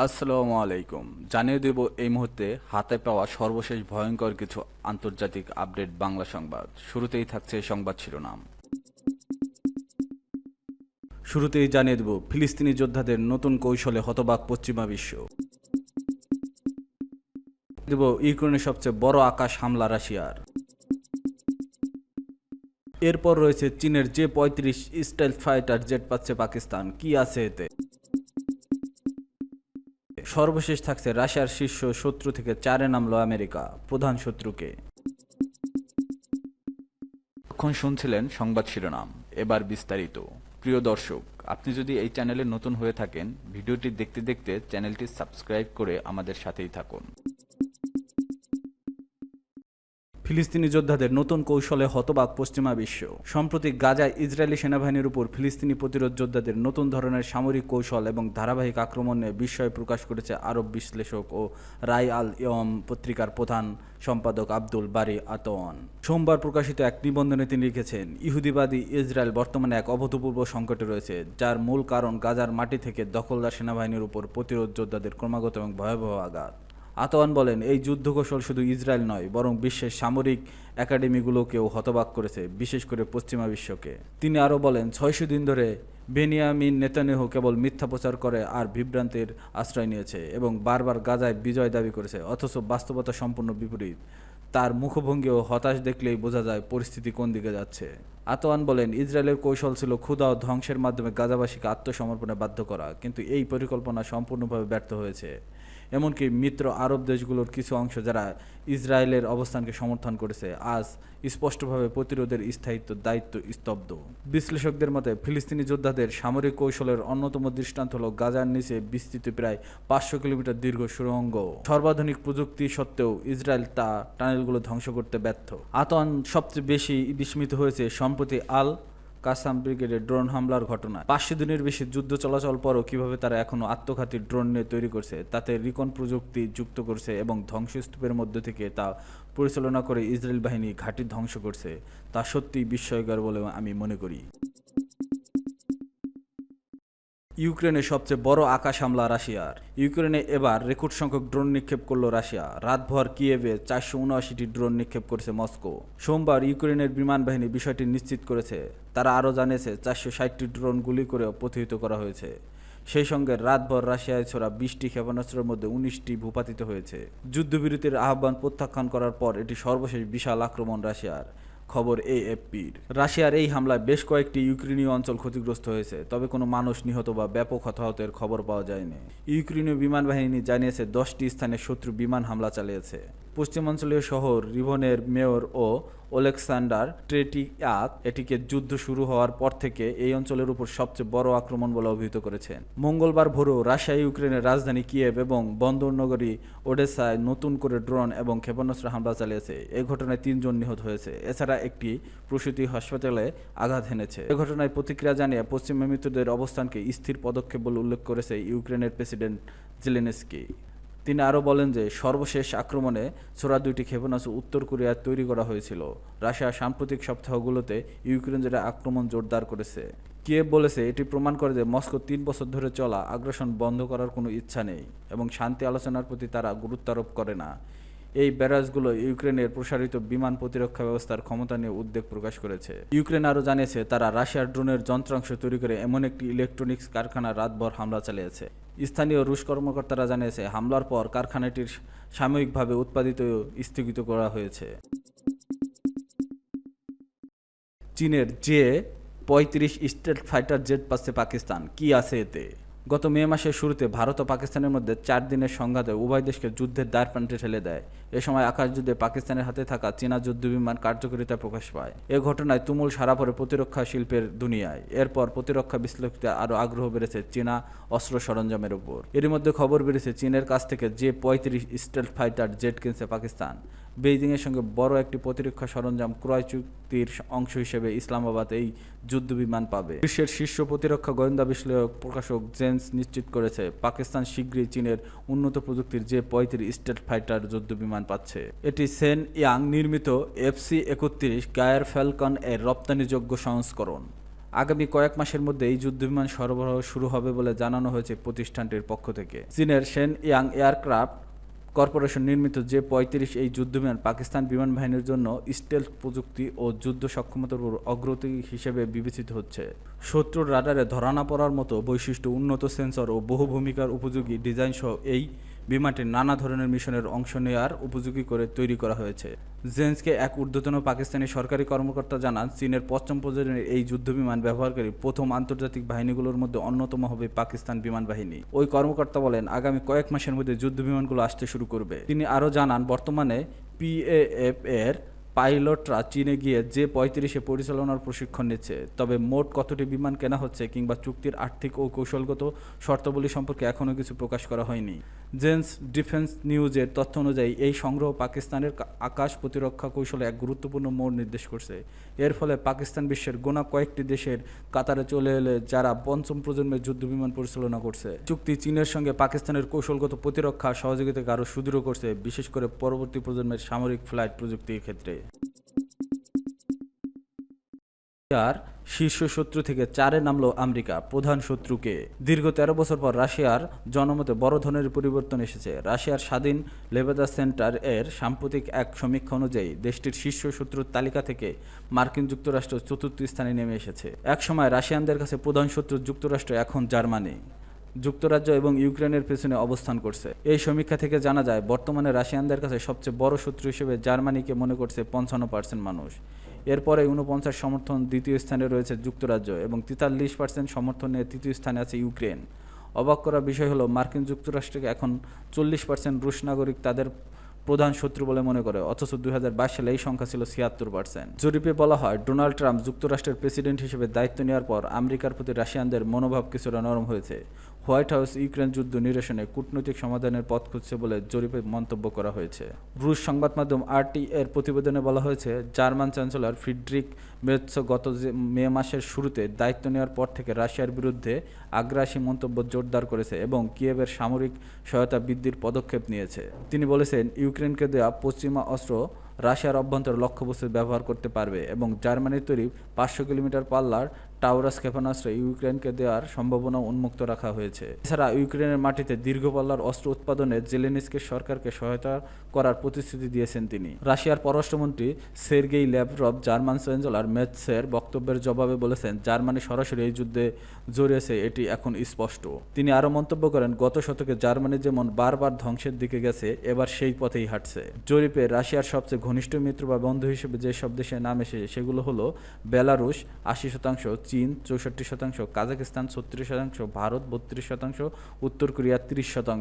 আসসালামু আলাইকুম। জানিয়ে দেব এই মুহূর্তে হাতে পাওয়া সর্বশেষ ভয়ঙ্কর কিছু আন্তর্জাতিক আপডেট বাংলা সংবাদ। শুরুতেই থাকছে সংবাদ শিরোনাম। শুরুতেই জানিয়ে দেব ফিলিস্তিনি যোদ্ধাদের নতুন কৌশলে হতবাক পশ্চিমা বিশ্ব। দেব ইউক্রেনের সবচেয়ে বড় আকাশ হামলা রাশিয়ার। এরপর রয়েছে চীনের J-35 স্টাইল ফাইটার জেট পাচ্ছে পাকিস্তান, কি আছে এতে। সর্বশেষ থাকছে রাশিয়ার শীর্ষ শত্রু থেকে 4-এ নামলো আমেরিকা, প্রধান শত্রুকে। এখন শুনছিলেন সংবাদ শিরোনাম, এবার বিস্তারিত। প্রিয় দর্শক, আপনি যদি এই চ্যানেলে নতুন হয়ে থাকেন, ভিডিওটি দেখতে দেখতে চ্যানেলটি সাবস্ক্রাইব করে আমাদের সাথেই থাকুন। ফিলিস্তিনি যোদ্ধাদের নতুন কৌশলে হতবাক পশ্চিমা বিশ্ব। সম্প্রতি গাজায় ইসরায়েলি সেনাবাহিনীর উপর ফিলিস্তিনি প্রতিরোধ যোদ্ধাদের নতুন ধরনের সামরিক কৌশল এবং ধারাবাহিক আক্রমণ নিয়ে বিস্ময় প্রকাশ করেছে আরব বিশ্লেষক ও রাই আল ইয়ম পত্রিকার প্রধান সম্পাদক আব্দুল বারি আতওয়ান। সোমবার প্রকাশিত এক নিবন্ধনে তিনি লিখেছেন, ইহুদিবাদী ইসরায়েল বর্তমানে এক অভূতপূর্ব সংকটে রয়েছে, যার মূল কারণ গাজার মাটি থেকে দখলদার সেনাবাহিনীর উপর প্রতিরোধ যোদ্ধাদের ক্রমাগত এবং ভয়াবহ আঘাত। আতওয়ান বলেন, এই যুদ্ধ কৌশল শুধু ইসরায়েল নয়, বরং বিশ্বের সামরিক একাডেমিগুলোকেও হতবাক করেছে, বিশেষ করে পশ্চিমা বিশ্বকে। তিনি আরও বলেন, 600 দিন ধরে বেনিয়ামিন নেতানিয়াহু কেবল মিথ্যা প্রচার করে আর বিভ্রান্তির আশ্রয় নিয়েছে এবং বারবার গাজায় বিজয় দাবি করেছে, অথচ বাস্তবতা সম্পূর্ণ বিপরীত। তার মুখভঙ্গি ও হতাশ দেখলেই বোঝা যায় পরিস্থিতি কোন দিকে যাচ্ছে। আতওয়ান বলেন, ইসরায়েলের কৌশল ছিল ক্ষুধা ও ধ্বংসের মাধ্যমে গাজাবাসীকে আত্মসমর্পণে বাধ্য করা, কিন্তু এই পরিকল্পনা সম্পূর্ণভাবে ব্যর্থ হয়েছে। এমনকি মিত্র আরব দেশগুলোর কিছু অংশ যারা ইসরায়েলের অবস্থানকে সমর্থন করেছে, আজ স্পষ্টভাবে প্রতিরোধের স্থায়িত্ব দায়িত্ব স্তব্ধ। বিশ্লেষকদের মতে ফিলিস্তিনি যোদ্ধাদের সামরিক কৌশলের অন্যতম দৃষ্টান্ত হল গাজার নিচে বিস্তৃত প্রায় 500 কিলোমিটার দীর্ঘ সুড়ঙ্গ। সর্বাধুনিক প্রযুক্তি সত্ত্বেও ইসরায়েল তা টানেলগুলো ধ্বংস করতে ব্যর্থ। আতওয়ান সবচেয়ে বেশি বিস্মিত হয়েছে সম্প্রতি আল কাসাম ব্রিগেডের ড্রোন হামলার ঘটনায়। 500 দিনের বেশি যুদ্ধ চলাচল পরও কিভাবে তারা এখনও আত্মঘাতী ড্রোন নিয়ে তৈরি করছে, তাতে রিকন প্রযুক্তি যুক্ত করছে এবং ধ্বংসস্তূপের মধ্য থেকে তা পরিচালনা করে ইসরায়েল বাহিনী ঘাঁটি ধ্বংস করছে, তা সত্যিই বিস্ময়কর বলে আমি মনে করি। ইউক্রেনের সবচেয়ে বড় আকাশ হামলা রাশিয়ার। ইউক্রেনে এবার রেকর্ড সংখ্যক ড্রোন নিক্ষেপ করল রাশিয়া। রাতভর কিয়েভে 479টি ড্রোন নিক্ষেপ করেছে মস্কো। সোমবার ইউক্রেনের বিমান বাহিনী বিষয়টি নিশ্চিত করেছে। তারা আরও জানিয়েছে 460টি ড্রোন গুলি করে প্রতিহত করা হয়েছে। সেই সঙ্গে রাতভর রাশিয়ায় ছোড়া 20টি ক্ষেপণাস্ত্রের মধ্যে 19টি ভূপাতিত হয়েছে। যুদ্ধবিরতির আহ্বান প্রত্যাখ্যান করার পর এটি সর্বশেষ বিশাল আক্রমণ রাশিয়ার, খবর এএফপির। রাশিয়ার এই হামলায় বেশ কয়েকটি ইউক্রেনীয় অঞ্চল ক্ষতিগ্রস্ত হয়েছে, তবে কোনো মানুষ নিহত বা ব্যাপক হতাহতের খবর পাওয়া যায়নি। ইউক্রেনীয় বিমান বাহিনী জানিয়েছে 10টি স্থানে শত্রু বিমান হামলা চালিয়েছে। পশ্চিমাঞ্চলীয় শহর রিভনের মেয়র ও ওলেক্সান্ডার ট্রেটিয়াক এটিকে যুদ্ধ শুরু হওয়ার পর থেকে এই অঞ্চলের উপর সবচেয়ে বড় আক্রমণ বলে অভিহিত করেছেন। মঙ্গলবার ভোরেও রাশিয়া ইউক্রেনের রাজধানী কিয়েভ এবং বন্দর নগরী ওডেসায় নতুন করে ড্রোন এবং ক্ষেপণাস্ত্র হামলা চালিয়েছে। এই ঘটনায় 3 জন নিহত হয়েছে। এছাড়া একটি প্রসূতি হাসপাতালে আঘাত হেনেছে। এই ঘটনায় প্রতিক্রিয়া জানিয়ে পশ্চিমা মিত্রদের অবস্থানকে স্থির পদক্ষেপ বলে উল্লেখ করেছে ইউক্রেনের প্রেসিডেন্ট জেলেনস্কি। তিনি আরও বলেন যে সর্বশেষ আক্রমণে ছোড়া 2টি ক্ষেপণাস্ত্র উত্তর কোরিয়ায় তৈরি করা হয়েছিল। রাশিয়া সাম্প্রতিক সপ্তাহগুলোতে ইউক্রেন জুড়ে আক্রমণ জোরদার করেছে। কিয়েভ বলেছে এটি প্রমাণ করে যে মস্কো 3 বছর ধরে চলা আগ্রাসন বন্ধ করার কোনো ইচ্ছা নেই এবং শান্তি আলোচনার প্রতি তারা গুরুত্ব আরোপ করে না। এই ব্যারাজগুলো ইউক্রেনের প্রসারিত বিমান প্রতিরক্ষা ব্যবস্থার ক্ষমতা নিয়ে উদ্বেগ প্রকাশ করেছে। ইউক্রেন আরও জানিয়েছে তারা রাশিয়ার ড্রোনের যন্ত্রাংশ তৈরি করে এমন একটি ইলেকট্রনিক্স কারখানা রাতভর হামলা চালিয়েছে। স্থানীয় রুশ কর্মকর্তারা জানিয়েছে হামলার পর কারখানাটির সাময়িকভাবে উৎপাদিত স্থগিত করা হয়েছে। চীনের J-35 স্টেলথ ফাইটার জেট পাচ্ছে পাকিস্তান, কি আছে এতে। গত মে মাসের শুরুতে ভারত ও পাকিস্তানের মধ্যে 4 দিনের সংঘাতে উভয় দেশকে যুদ্ধের দ্বারপ্রান্তে ঠেলে দেয়। এ সময় আকাশযুদ্ধে পাকিস্তানের হাতে থাকা চীনা যুদ্ধবিমান কার্যকারিতা প্রকাশ পায়। এ ঘটনায় তুমুল সাড়া পড়ে প্রতিরক্ষা শিল্পের দুনিয়ায়। এরপর প্রতিরক্ষা বিশ্লেষকদের আরও আগ্রহ বেড়েছে চীনা অস্ত্র সরঞ্জামের উপর। এরই মধ্যে খবর বেরিয়েছে চীনের কাছ থেকে J-35 স্টেলথ ফাইটার জেট কিনছে পাকিস্তান। বেইজিংয়ের সঙ্গে বড় একটি প্রতিরক্ষা সরঞ্জাম ক্রয় চুক্তির অংশ হিসেবে ইসলামাবাদ এই যুদ্ধবিমান পাবে। বিশ্বের শীর্ষ প্রতিরক্ষা গোয়েন্দা বিশ্লেষক প্রকাশক জেন্স নিশ্চিত করেছে পাকিস্তান শীঘ্রই চীনের উন্নত প্রযুক্তির J-35 স্টেলথ ফাইটার যুদ্ধবিমান পাচ্ছে। এটি সেন ইয়াং নির্মিত FC-31 গায়ার ফ্যালকন এর রপ্তানিযোগ্য সংস্করণ। আগামী কয়েক মাসের মধ্যে এই যুদ্ধবিমান সরবরাহ শুরু হবে বলে জানানো হয়েছে প্রতিষ্ঠানটির পক্ষ থেকে। চীনের শেন ইয়াং এয়ারক্রাফট কর্পোরেশন নির্মিত জে-35 এই যুদ্ধবিমান পাকিস্তান বিমান বাহিনীর জন্য স্টেলথ প্রযুক্তি ও যুদ্ধ সক্ষমতার উপর অগ্রগতি হিসেবে বিবেচিত হচ্ছে। শত্রুর রাডারে ধরা না পড়ার মতো বৈশিষ্ট্য, উন্নত সেন্সর ও বহু ভূমিকার উপযোগী ডিজাইন সহ এই বিমানটি নানা ধরনের মিশনের অংশ নেওয়ার উপযোগী করে তৈরি করা হয়েছে। জেন্সকে এক ঊর্ধ্বতন পাকিস্তানি সরকারি কর্মকর্তা জানান, চীনের পঞ্চম প্রজন্মের এই যুদ্ধবিমান ব্যবহারকারী প্রথম আন্তর্জাতিক বাহিনীগুলোর মধ্যে অন্যতম হবে পাকিস্তান বিমান বাহিনী। ওই কর্মকর্তা বলেন, আগামী কয়েক মাসের মধ্যে যুদ্ধবিমানগুলো আসতে শুরু করবে। তিনি আরও জানান, বর্তমানে পিএএফ এর পাইলটরা চীনে গিয়ে জে-35 পরিচালনার প্রশিক্ষণ নিচ্ছে। তবে মোট কতটি বিমান কেনা হচ্ছে কিংবা চুক্তির আর্থিক ও কৌশলগত শর্তাবলী সম্পর্কে এখনও কিছু প্রকাশ করা হয়নি। জেন্স ডিফেন্স নিউজের তথ্য অনুযায়ী এই সংগ্রহ পাকিস্তানের আকাশ প্রতিরক্ষা কৌশলে এক গুরুত্বপূর্ণ মোড় নির্দেশ করছে। এর ফলে পাকিস্তান বিশ্বের গোনা কয়েকটি দেশের কাতারে চলে এলে যারা পঞ্চম প্রজন্মের যুদ্ধবিমান পরিচালনা করছে। চুক্তি চীনের সঙ্গে পাকিস্তানের কৌশলগত প্রতিরক্ষা সহযোগিতাকে আরও সুদৃঢ় করছে, বিশেষ করে পরবর্তী প্রজন্মের সামরিক ফ্লাইট প্রযুক্তির ক্ষেত্রে। রাশিয়ার শীর্ষ শত্রু থেকে 4-এ নামল আমেরিকা। প্রধান শত্রুকে দীর্ঘ 13 বছর পর রাশিয়ার জনমতে বড় ধরনের পরিবর্তন এসেছে। রাশিয়ার স্বাধীন লেবেদা সেন্টার এর সাম্প্রতিক এক সমীক্ষা অনুযায়ী দেশটির শীর্ষ শত্রুর তালিকা থেকে মার্কিন যুক্তরাষ্ট্র 4র্থ স্থানে নেমে এসেছে। একসময় রাশিয়ানদের কাছে প্রধান শত্রু যুক্তরাষ্ট্র, এখন জার্মানি, যুক্তরাজ্য এবং ইউক্রেনের পেছনে অবস্থান করছে। এই সমীক্ষা থেকে জানা যায়, বর্তমানে রাশিয়ানদের কাছে সবচেয়ে বড় শত্রু হিসেবে জার্মানিকে মনে করছে 55% মানুষ। এরপরে 49% সমর্থন দ্বিতীয় স্থানে রয়েছে যুক্তরাজ্য এবং 43% সমর্থন নিয়ে তৃতীয় স্থানে আছে ইউক্রেন। অবাক করার বিষয় হলো, মার্কিন যুক্তরাষ্ট্রকে এখন 40% রুশ নাগরিক তাদের প্রধান শত্রু বলে মনে করে, অথচ 2022 সালে এই সংখ্যা ছিল 76%। জরিপে বলা হয়, ডোনাল্ড ট্রাম্প যুক্তরাষ্ট্রের প্রেসিডেন্ট হিসেবে দায়িত্ব নেওয়ার পর আমেরিকার প্রতি রাশিয়ানদের মনোভাব কিছুটা নরম হয়েছে। হোয়াইট হাউস ইউক্রেন যুদ্ধ নিরসনে কূটনৈতিক সমাধানের পথ খুঁজছে বলে জরিপে মন্তব্য করা হয়েছে। রুশ সংবাদ মাধ্যম RT এর প্রতিবেদনে বলা হয়েছে, জার্মান চ্যান্সেলর ফ্রিডরিখ মের্জ গত মে মাসের শুরুতে দায়িত্ব নেওয়ার পর থেকে রাশিয়ার বিরুদ্ধে আগ্রাসী মন্তব্য জোরদার করেছে এবং কিয়েভের সামরিক সহায়তা বৃদ্ধির পদক্ষেপ নিয়েছে। তিনি বলেছেন, ইউক্রেনকে দেওয়া পশ্চিমা অস্ত্র রাশিয়ার অভ্যন্তরে লক্ষ্যবস্তু ব্যবহার করতে পারবে এবং জার্মানির তৈরি 500 কিলোমিটার পাল্লার টাউরাস ক্ষেপণাস্ত্র ইউক্রেনকে দেওয়ার সম্ভাবনা উন্মুক্ত রাখা হয়েছে। এছাড়া ইউক্রেনের মাটিতে দীর্ঘ পাল্লার অস্ত্র উৎপাদনে জেলেনস্কির সরকারকে সহায়তা করার প্রতিশ্রুতি দিয়েছেন তিনি। রাশিয়ার পররাষ্ট্রমন্ত্রী সের্গেই ল্যাভরভ জার্মান চ্যান্সেলর মের্জের বক্তব্যের জবাবে বলেছেন, জার্মানি সরাসরি এই যুদ্ধে জড়িয়েছে, এটি এখন স্পষ্ট। তিনি আরও মন্তব্য করেন, গত শতকে জার্মানি যেমন বারবার ধ্বংসের দিকে গেছে, এবার সেই পথেই হাঁটছে। জরিপে রাশিয়ার সবচেয়ে ঘনিষ্ঠ মিত্র বা বন্ধু হিসেবে যেসব দেশের নাম এসেছে সেগুলো হলো বেলারুশ 80%, চীন 64%, কাজাকিস্তান 36%, ভারত 32%, উত্তর কোরিয়া 30%।